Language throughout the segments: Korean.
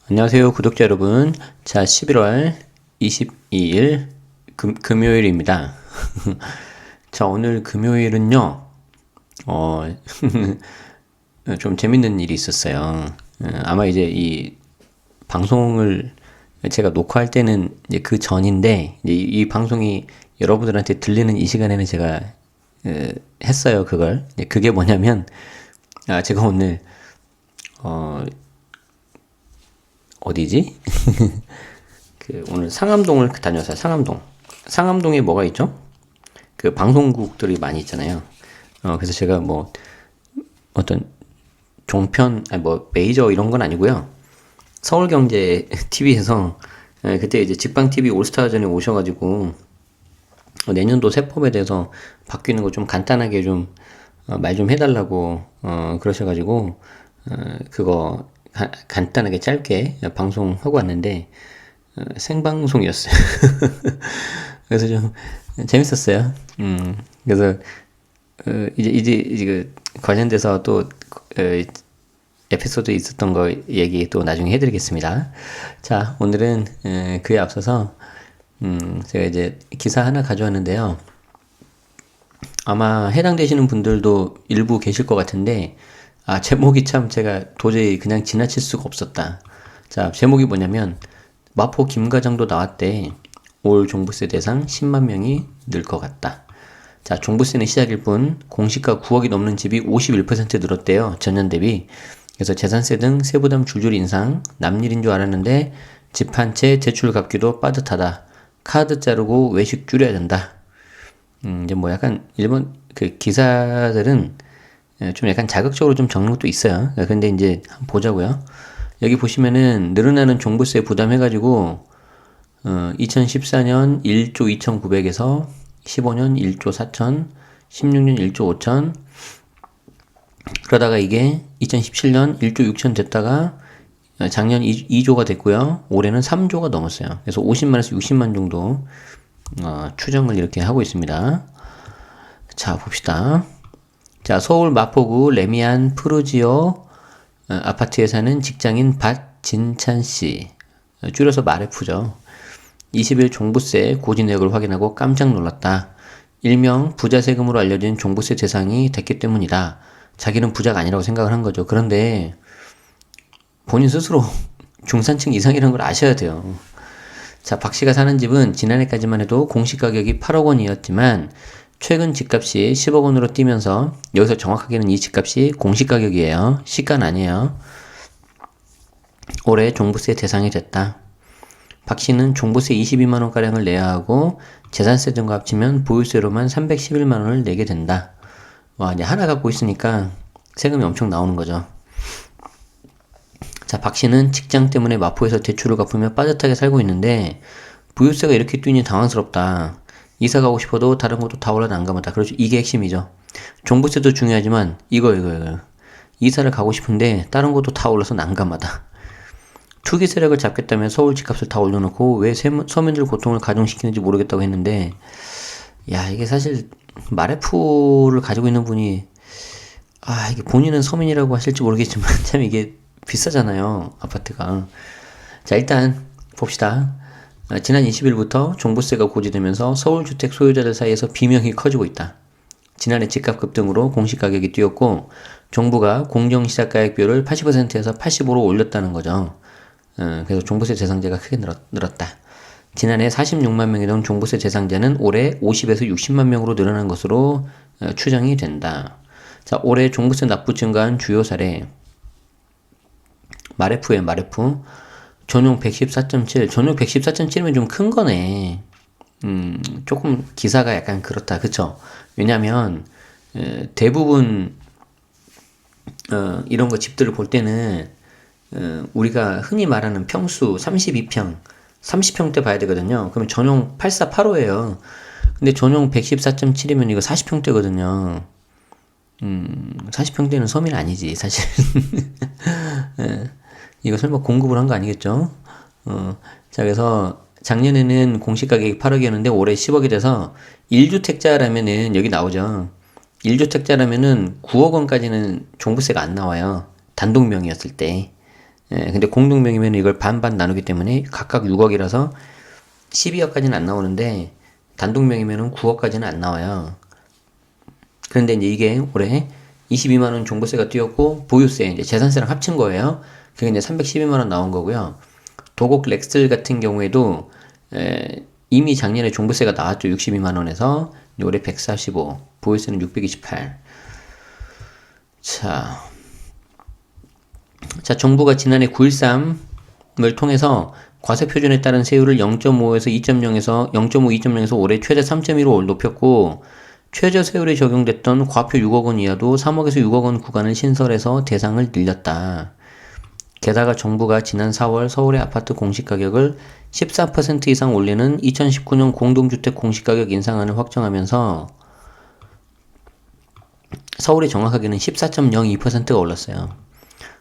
안녕하세요, 구독자 여러분. 자, 11월 22일 금요일입니다. 자, 오늘 금요일은요, 어, 좀 재밌는 일이 있었어요. 아마 이제 이 방송을 제가 녹화할 때는 이제 그 전인데, 이제 이 방송이 여러분들한테 들리는 이 시간에는 제가 했어요, 그걸. 그게 뭐냐면, 제가 오늘, 어, 어디지? 오늘 상암동을 다녀왔어요. 상암동. 상암동에 뭐가 있죠? 그 방송국들이 많이 있잖아요. 그래서 제가 뭐 어떤 종편, 아니 뭐 메이저 이런 건 아니고요. 서울경제 TV에서 그때 이제 직방TV 올스타전에 오셔가지고 내년도 세법에 대해서 바뀌는 거 좀 간단하게 좀 말 좀 해달라고 그러셔가지고 그거 간단하게 짧게 방송하고 왔는데 생방송이었어요. 그래서 좀 재밌었어요. 그래서 이제 그 관련돼서 또 에피소드 있었던 거 얘기 또 나중에 해드리겠습니다. 자, 오늘은 그에 앞서서 제가 이제 기사 하나 가져왔는데요. 아마 해당되시는 분들도 일부 계실 것 같은데, 제목이 참 제가 도저히 그냥 지나칠 수가 없었다. 자, 제목이 뭐냐면 마포 김과장도 나왔대. 올 종부세 대상 10만 명이 늘 것 같다. 자, 종부세는 시작일 뿐 공시가 9억이 넘는 집이 51% 늘었대요. 전년 대비. 그래서 재산세 등 세부담 줄줄 인상, 남일인 줄 알았는데 집 한 채 대출 갚기도 빠듯하다. 카드 자르고 외식 줄여야 된다. 이제 뭐 약간 일본 그 기사들은 좀 약간 자극적으로 좀 적는 것도 있어요. 근데 이제 한번 보자고요. 여기 보시면은 늘어나는 종부세 부담해가지고 2014년 1조 2,900에서 15년 1조 4천, 16년 1조 5천, 그러다가 이게 2017년 1조 6천 됐다가 작년 2조가 됐고요. 올해는 3조가 넘었어요. 그래서 50만에서 60만 정도 추정을 이렇게 하고 있습니다. 자, 봅시다. 자, 서울 마포구 레미안 푸르지오 아파트에 사는 직장인 박진찬 씨, 줄여서 마레프죠. 20일 종부세 고지 내역을 확인하고 깜짝 놀랐다. 일명 부자 세금으로 알려진 종부세 대상이 됐기 때문이다. 자기는 부자가 아니라고 생각을 한 거죠. 그런데 본인 스스로 중산층 이상이라는 걸 아셔야 돼요. 자, 박 씨가 사는 집은 지난해까지만 해도 공시 가격이 8억 원이었지만 최근 집값이 10억 원으로 뛰면서, 여기서 정확하게는 이 집값이 공시 가격이에요. 시가는 아니에요. 올해 종부세 대상이 됐다. 박 씨는 종부세 22만 원가량을 내야 하고 재산세 등과 합치면 보유세로만 311만 원을 내게 된다. 와, 이제 하나 갖고 있으니까 세금이 엄청 나오는 거죠. 자, 박 씨는 직장 때문에 마포에서 대출을 갚으며 빠듯하게 살고 있는데 보유세가 이렇게 뛰니 당황스럽다. 이사 가고 싶어도 다른 것도 다 올라 난감하다. 그렇죠. 이게 핵심이죠. 종부세도 중요하지만 이거. 이사를 가고 싶은데 다른 것도 다 올라서 난감하다. 투기 세력을 잡겠다면 서울 집값을 다 올려놓고 왜 서민들 고통을 가중시키는지 모르겠다고 했는데, 야, 이게 사실 마레프를 가지고 있는 분이 이게 본인은 서민이라고 하실지 모르겠지만 참 이게 비싸잖아요, 아파트가. 자, 일단 봅시다. 지난 20일부터 종부세가 고지되면서 서울주택 소유자들 사이에서 비명이 커지고 있다. 지난해 집값 급등으로 공시가격이 뛰었고 정부가 공정시작가액비율을 80%에서 85로 올렸다는 거죠. 그래서 종부세 대상자가 크게 늘었다. 지난해 46만 명이던 종부세 대상자는 올해 50에서 60만 명으로 늘어난 것으로 추정이 된다. 자, 올해 종부세 납부 증가한 주요 사례. 마레프에 전용 114.7, 전용 114.7이면 좀 큰 거네. 조금 기사가 약간 그렇다. 그쵸? 왜냐면, 대부분, 이런 거 집들을 볼 때는, 우리가 흔히 말하는 평수 32평, 30평대 봐야 되거든요. 그러면 전용 8485예요. 근데 전용 114.7이면 이거 40평대거든요. 40평대는 서민 아니지, 사실. 이거 설마 공급을 한 거 아니겠죠? 자, 그래서 작년에는 공시가격이 8억이었는데 올해 10억이 돼서 1주택자라면은 여기 나오죠. 1주택자라면은 9억 원까지는 종부세가 안 나와요. 단독명의였을 때. 근데 공동명의면 이걸 반반 나누기 때문에 각각 6억이라서 12억까지는 안 나오는데 단독명의면은 9억까지는 안 나와요. 그런데 이제 이게 올해 22만원 종부세가 뛰었고 보유세, 이제 재산세랑 합친 거예요. 그게 이제 312만원 나온 거고요. 도곡 렉슬 같은 경우에도 이미 작년에 종부세가 나왔죠. 62만원에서 올해 145, 보유세는 628. 자, 정부가 지난해 9.13을 통해서 과세표준에 따른 세율을 0.5에서 2.0에서 0.5, 2.0에서 올해 최대 3.1로 높였고 최저 세율이 적용됐던 과표 6억 원 이하도 3억에서 6억 원 구간을 신설해서 대상을 늘렸다. 게다가 정부가 지난 4월 서울의 아파트 공시가격을 14% 이상 올리는 2019년 공동주택 공시가격 인상안을 확정하면서 서울이 정확하게는 14.02%가 올랐어요.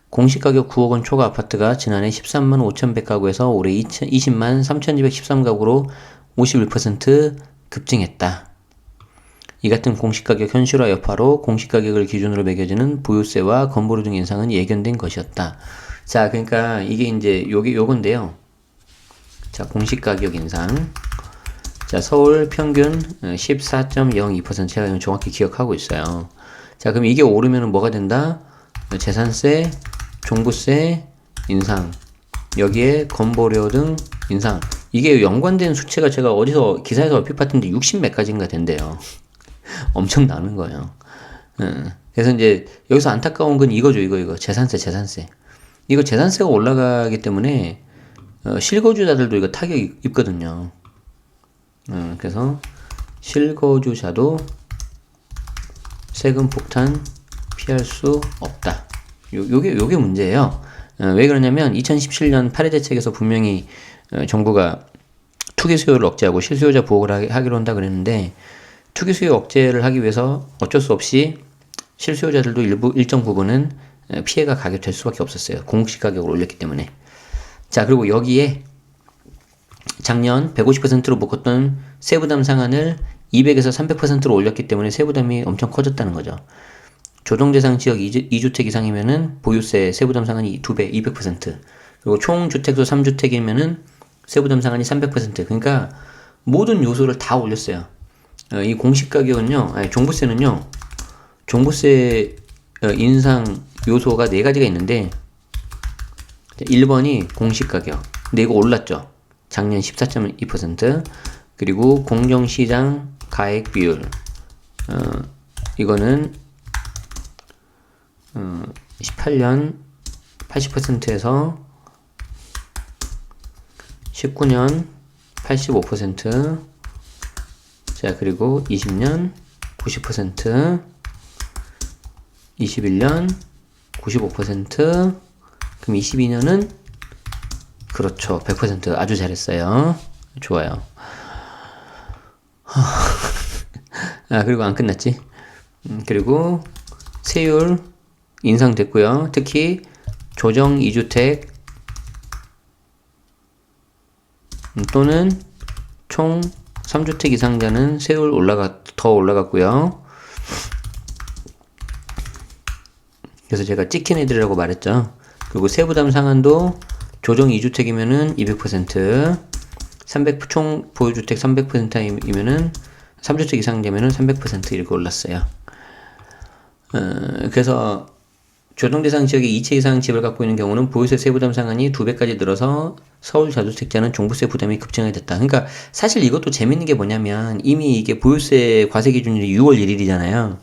공시가격 9억 원 초과 아파트가 지난해 13만 5,100가구에서 올해 20만 3,213가구로 51% 급증했다. 이 같은 공시가격 현실화 여파로 공시가격을 기준으로 매겨지는 보유세와 건보료 등 인상은 예견된 것이었다. 자, 그러니까 이게 이제 요건데요. 자, 공시가격 인상. 자, 서울 평균 14.02% 제가 정확히 기억하고 있어요. 자, 그럼 이게 오르면은 뭐가 된다? 재산세, 종부세 인상, 여기에 건보료 등 인상. 이게 연관된 수치가 제가 어디서 기사에서 얼핏 봤는데 60 몇 가지인가 된대요. 엄청 나는 거예요. 그래서 이제 여기서 안타까운 건 이거죠. 이거 재산세. 이거 재산세가 올라가기 때문에 실거주자들도 이거 타격이 입거든요. 그래서 실거주자도 세금 폭탄 피할 수 없다. 요게 문제예요. 왜 그러냐면 2017년 8회 대책에서 분명히 정부가 투기 수요를 억제하고 실수요자 보호를 하기로 한다 그랬는데 투기 수요 억제를 하기 위해서 어쩔 수 없이 실수요자들도 일정 부분은 피해가 가게 될 수밖에 없었어요. 공시가격을 올렸기 때문에. 자, 그리고 여기에 작년 150%로 묶었던 세부담 상한을 200에서 300%로 올렸기 때문에 세부담이 엄청 커졌다는 거죠. 조정대상 지역 2주택 이상이면은 보유세 세부담 상한이 2배, 200%. 그리고 총 주택수 3주택이면은 세부담 상한이 300%. 그러니까 모든 요소를 다 올렸어요. 이 공시가격은요, 종부세는요, 종부세 인상 요소가 4가지가 있는데 1번이 공시가격. 근데 이거 올랐죠. 작년 14.2%. 그리고 공정시장 가액 비율. 이거는 18년 80%에서 19년 85%. 자, 그리고 20년 90%, 21년 95%, 그럼 22년은 그렇죠. 100%. 아주 잘했어요. 좋아요. 그리고 안 끝났지. 그리고 세율 인상됐고요. 특히 조정 2주택 또는 총 3주택 이상자는 세율 더 올라갔고요. 그래서 제가 찍힌 애들이라고 말했죠. 그리고 세부담 상한도 조정 2주택이면은 200%, 총 보유주택 300%이면은 3주택 이상 되면은 300% 이렇게 올랐어요. 그래서 조정대상 지역의 2채 이상 집을 갖고 있는 경우는 보유세 세부담 상한이 2배까지 늘어서 서울 다주택자는 종부세 부담이 급증하게 됐다. 그러니까 사실 이것도 재밌는 게 뭐냐면 이미 이게 보유세 과세 기준일이 6월 1일이잖아요.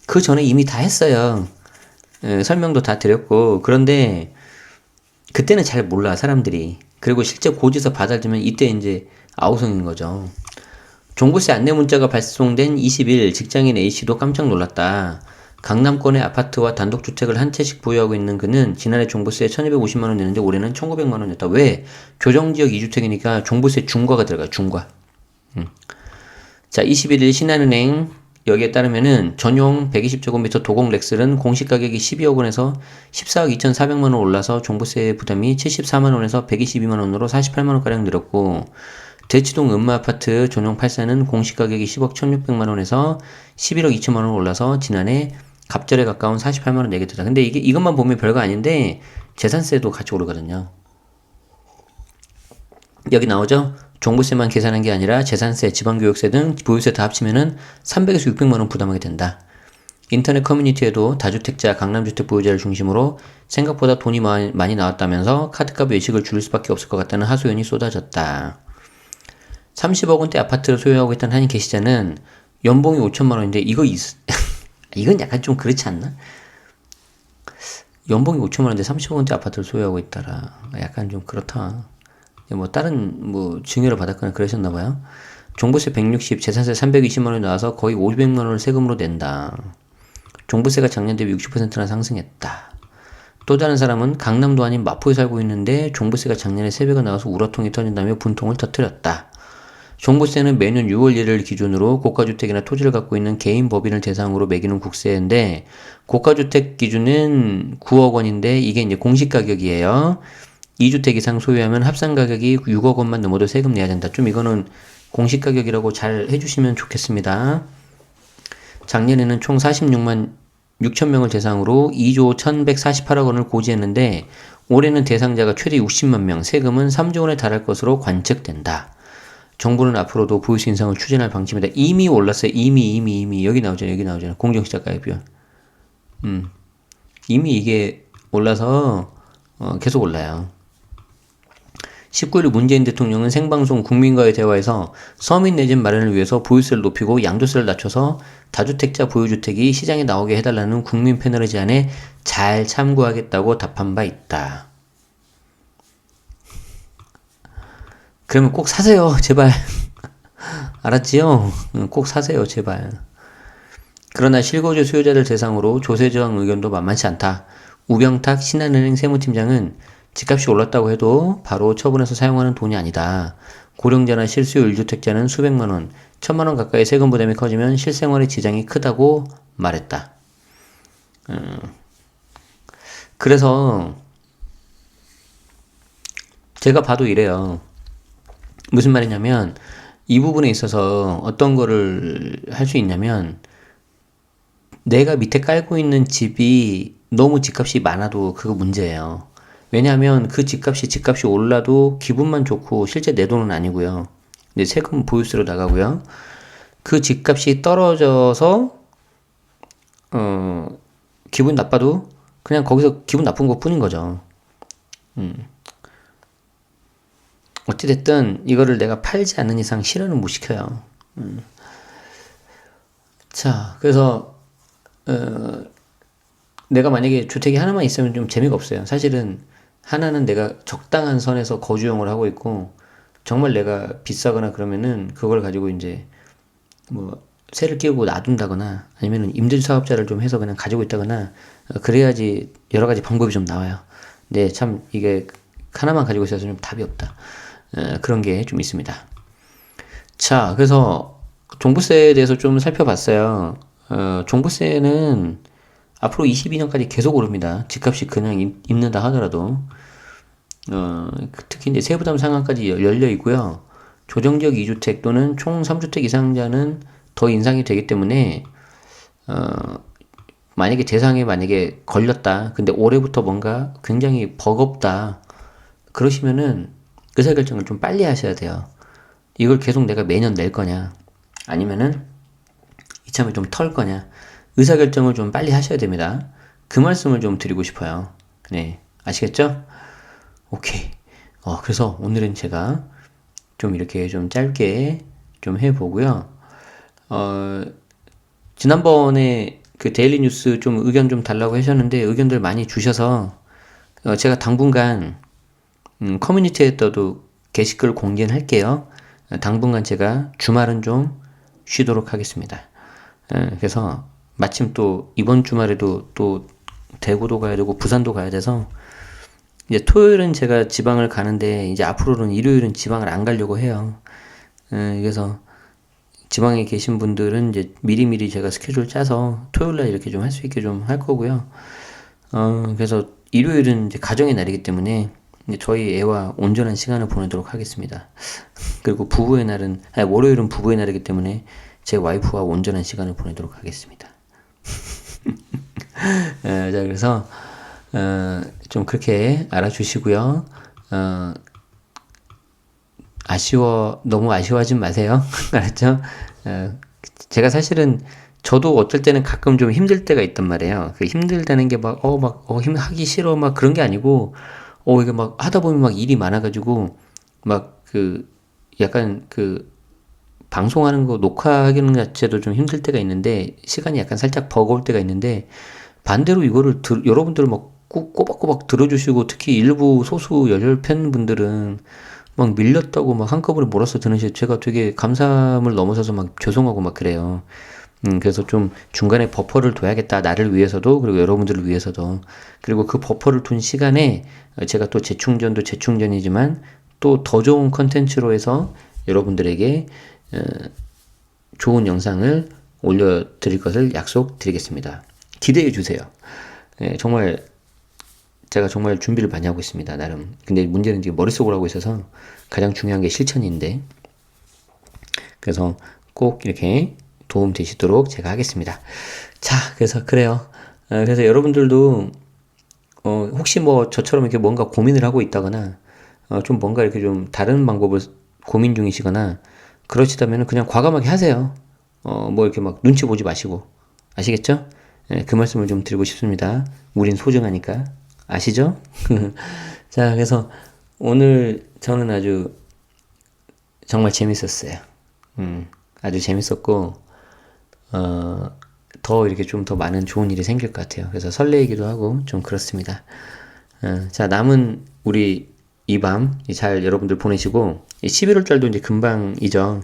그 전에 이미 다 했어요. 설명도 다 드렸고. 그런데 그때는 잘 몰라 사람들이. 그리고 실제 고지서 받아들면 이때 이제 아우성인 거죠. 종부세 안내 문자가 발송된 20일 직장인 A씨도 깜짝 놀랐다. 강남권의 아파트와 단독주택을 한 채씩 보유하고 있는 그는 지난해 종부세 1250만원 내는데 올해는 1900만원 냈다. 왜? 조정지역 2주택이니까 종부세 중과가 들어가요. 중과. 자, 21일 신한은행 여기에 따르면은 전용 120제곱미터 도곡 렉슬은 공시가격이 12억 원에서 14억 2,400만 원 올라서 종부세 부담이 74만 원에서 122만 원으로 48만 원가량 늘었고 대치동 음마아파트 전용 8사는 공시가격이 10억 1,600만 원에서 11억 2천만 원 올라서 지난해 갑절에 가까운 48만 원 내게 되다. 근데 이것만 보면 별거 아닌데 재산세도 같이 오르거든요. 여기 나오죠? 종부세만 계산한 게 아니라 재산세, 지방교육세 등 보유세 다 합치면은 300에서 600만 원 부담하게 된다. 인터넷 커뮤니티에도 다주택자, 강남주택 보유자를 중심으로 생각보다 돈이 많이 나왔다면서 카드값 외식을 줄일 수밖에 없을 것 같다는 하소연이 쏟아졌다. 30억 원대 아파트를 소유하고 있던 한 계시자는 연봉이 5천만 원인데 이건 약간 좀 그렇지 않나? 연봉이 5천만 원인데 30억 원대 아파트를 소유하고 있다라. 약간 좀 그렇다. 뭐 다른 뭐 증여를 받았거나 그러셨나 봐요. 종부세 160, 재산세 320만 원이 나와서 거의 500만 원을 세금으로 낸다. 종부세가 작년 대비 60%나 상승했다. 또 다른 사람은 강남도 아닌 마포에 살고 있는데 종부세가 작년에 3배가 나와서 우라통이 터진다며 분통을 터뜨렸다. 종부세는 매년 6월 1일 기준으로 고가주택이나 토지를 갖고 있는 개인 법인을 대상으로 매기는 국세인데 고가주택 기준은 9억 원인데 이게 이제 공시가격이에요. 2주택 이상 소유하면 합산가격이 6억 원만 넘어도 세금 내야 된다. 좀 이거는 공시가격이라고 잘 해주시면 좋겠습니다. 작년에는 총 46만 6천 명을 대상으로 2조 1148억 원을 고지했는데 올해는 대상자가 최대 60만 명, 세금은 3조 원에 달할 것으로 관측된다. 정부는 앞으로도 보유세 인상을 추진할 방침이다. 이미 올랐어요. 이미 여기 나오잖아요. 공정시작가액 비율. 이미 이게 올라서 계속 올라요. 19일 문재인 대통령은 생방송 국민과의 대화에서 서민 내 집 마련을 위해서 보유세를 높이고 양도세를 낮춰서 다주택자 보유주택이 시장에 나오게 해달라는 국민 패널의 제안에 잘 참고하겠다고 답한 바 있다. 그러면 꼭 사세요, 제발. 알았지요? 꼭 사세요, 제발. 그러나 실거주 수요자들 대상으로 조세 저항 의견도 만만치 않다. 우병탁 신한은행 세무팀장은 집값이 올랐다고 해도 바로 처분해서 사용하는 돈이 아니다. 고령자나 실수요 1주택자는 수백만 원, 1,000만 원 가까이 세금 부담이 커지면 실생활에 지장이 크다고 말했다. 그래서 제가 봐도 이래요. 무슨 말이냐면 이 부분에 있어서 어떤 거를 할 수 있냐면 내가 밑에 깔고 있는 집이 너무 집값이 많아도 그거 문제예요. 왜냐하면 그 집값이 올라도 기분만 좋고 실제 내 돈은 아니고요. 근데 세금 보유세로 나가고요. 그 집값이 떨어져서 기분 나빠도 그냥 거기서 기분 나쁜 것 뿐인 거죠. 어찌됐든 이거를 내가 팔지 않는 이상 실현은 못 시켜요. 자, 그래서 내가 만약에 주택이 하나만 있으면 좀 재미가 없어요. 사실은 하나는 내가 적당한 선에서 거주용을 하고 있고 정말 내가 비싸거나 그러면은 그걸 가지고 이제 뭐 세를 끼우고 놔둔다거나 아니면은 임대주 사업자를 좀 해서 그냥 가지고 있다거나 그래야지 여러 가지 방법이 좀 나와요. 근데 참 이게 하나만 가지고 있어서 좀 답이 없다. 그런 게 좀 있습니다. 자, 그래서 종부세에 대해서 좀 살펴봤어요. 종부세는 앞으로 22년까지 계속 오릅니다. 집값이 그냥 있는다 하더라도. 특히 이제 세부담 상한까지 열려 있고요. 조정적 2주택 또는 총 3주택 이상자는 더 인상이 되기 때문에, 만약에 대상에 걸렸다. 근데 올해부터 뭔가 굉장히 버겁다. 그러시면은 의사결정을 좀 빨리 하셔야 돼요. 이걸 계속 내가 매년 낼 거냐, 아니면은 이참에 좀 털 거냐. 의사결정을 좀 빨리 하셔야 됩니다. 그 말씀을 좀 드리고 싶어요. 네. 아시겠죠? 오케이. 그래서 오늘은 제가 좀 이렇게 좀 짧게 좀 해보고요. 지난번에 그 데일리 뉴스 좀 의견 좀 달라고 하셨는데 의견들 많이 주셔서 제가 당분간 커뮤니티에도 게시글 공개는 할게요. 당분간 제가 주말은 좀 쉬도록 하겠습니다. 그래서 마침 또 이번 주말에도 또 대구도 가야 되고 부산도 가야 돼서 이제 토요일은 제가 지방을 가는데 이제 앞으로는 일요일은 지방을 안 가려고 해요. 그래서 지방에 계신 분들은 이제 미리미리 제가 스케줄 짜서 토요일날 이렇게 좀 할 수 있게 좀 할 거고요. 그래서 일요일은 이제 가정의 날이기 때문에 이제 저희 애와 온전한 시간을 보내도록 하겠습니다. 그리고 부부의 날은, 월요일은 부부의 날이기 때문에 제 와이프와 온전한 시간을 보내도록 하겠습니다. 자, 그래서 좀 그렇게 알아주시고요. 너무 아쉬워하지 마세요. 알았죠? 어, 제가 사실은 저도 어떨 때는 가끔 좀 힘들 때가 있단 말이에요. 그 힘들다는 게 하기 싫어, 막 그런 게 아니고, 이게 막 하다 보면 막 일이 많아가지고, 막 약간 방송하는 거, 녹화하는 것 자체도 좀 힘들 때가 있는데, 시간이 약간 살짝 버거울 때가 있는데, 반대로 이거를 여러분들 막 꼬박꼬박 들어주시고, 특히 일부 소수 열혈 팬분들은 막 밀렸다고 막 한꺼번에 몰아서 드는 제가 되게 감사함을 넘어서서 막 죄송하고 막 그래요. 그래서 좀 중간에 버퍼를 둬야겠다. 나를 위해서도, 그리고 여러분들을 위해서도. 그리고 그 버퍼를 둔 시간에 제가 또 재충전도 재충전이지만 또 더 좋은 컨텐츠로 해서 여러분들에게 좋은 영상을 올려드릴 것을 약속드리겠습니다. 기대해 주세요. 정말 제가 정말 준비를 많이 하고 있습니다. 나름. 근데 문제는 지금 머릿속으로 하고 있어서 가장 중요한 게 실천인데, 그래서 꼭 이렇게 도움 되시도록 제가 하겠습니다. 자, 그래서 그래요. 그래서 여러분들도 혹시 뭐 저처럼 이렇게 뭔가 고민을 하고 있다거나 좀 뭔가 이렇게 좀 다른 방법을 고민 중이시거나 그러시다면 그냥 과감하게 하세요. 뭐 이렇게 막 눈치 보지 마시고. 아시겠죠? 그 말씀을 좀 드리고 싶습니다. 우린 소중하니까. 아시죠? 자, 그래서 오늘 저는 아주 정말 재밌었어요. 아주 재밌었고, 더 이렇게 좀 더 많은 좋은 일이 생길 것 같아요. 그래서 설레이기도 하고 좀 그렇습니다. 자, 남은 우리 이 밤 잘 여러분들 보내시고, 11월 달도 이제 금방이죠.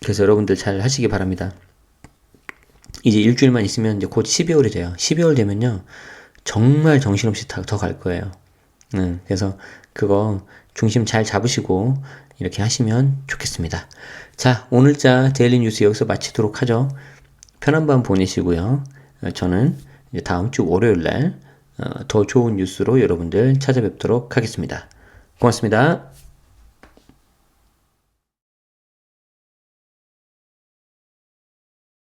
그래서 여러분들 잘 하시기 바랍니다. 이제 일주일만 있으면 이제 곧 12월이 돼요. 12월 되면요. 정말 정신없이 더 갈 거예요. 그래서 그거 중심 잘 잡으시고 이렇게 하시면 좋겠습니다. 자, 오늘자 데일리 뉴스 여기서 마치도록 하죠. 편한 밤 보내시고요. 저는 이제 다음 주 월요일 날 더 좋은 뉴스로 여러분들 찾아뵙도록 하겠습니다. 고맙습니다.